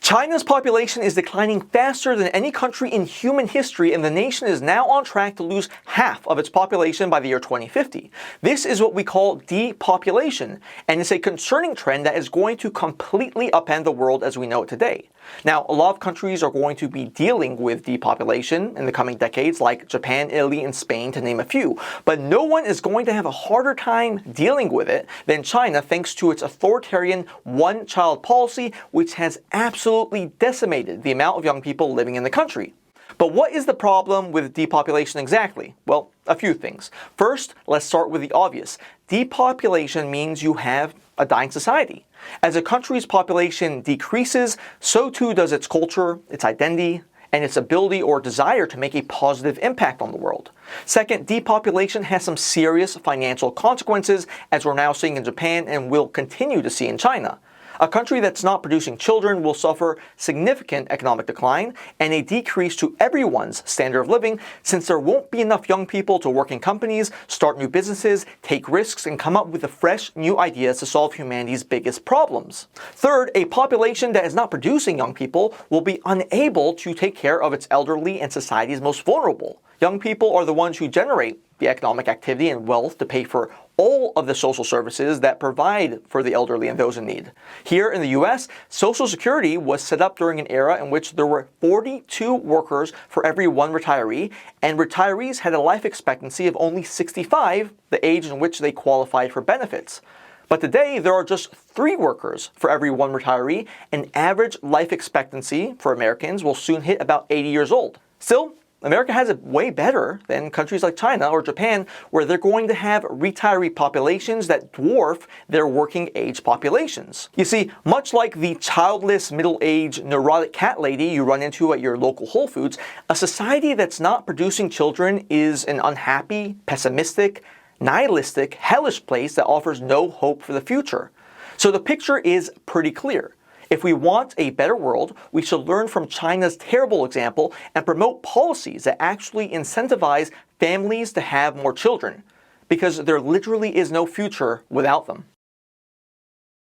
China's population is declining faster than any country in human history, and the nation is now on track to lose half of its population by the year 2050. This is what we call depopulation, and it's a concerning trend that is going to completely upend the world as we know it today. Now, a lot of countries are going to be dealing with depopulation in the coming decades, like Japan, Italy, and Spain, to name a few. But no one is going to have a harder time dealing with it than China, thanks to its authoritarian one-child policy, which has absolutely decimated the amount of young people living in the country. But what is the problem with depopulation exactly? Well, a few things. First, let's start with the obvious. Depopulation means you have a dying society. As a country's population decreases, so too does its culture, its identity, and its ability or desire to make a positive impact on the world. Second, depopulation has some serious financial consequences, as we're now seeing in Japan and will continue to see in China. A country that's not producing children will suffer significant economic decline and a decrease to everyone's standard of living, since there won't be enough young people to work in companies, start new businesses, take risks, and come up with fresh new ideas to solve humanity's biggest problems. Third, a population that is not producing young people will be unable to take care of its elderly and society's most vulnerable. Young people are the ones who generate the economic activity and wealth to pay for all of the social services that provide for the elderly and those in need. Here in the US, Social Security was set up during an era in which there were 42 workers for every one retiree, and retirees had a life expectancy of only 65, the age in which they qualified for benefits. But today, there are just 3 workers for every one retiree, and average life expectancy for Americans will soon hit about 80 years old. Still, America has it way better than countries like China or Japan, where they're going to have retiree populations that dwarf their working age populations. You see, much like the childless, middle-aged, neurotic cat lady you run into at your local Whole Foods, a society that's not producing children is an unhappy, pessimistic, nihilistic, hellish place that offers no hope for the future. So the picture is pretty clear. If we want a better world, we should learn from China's terrible example and promote policies that actually incentivize families to have more children, because there literally is no future without them.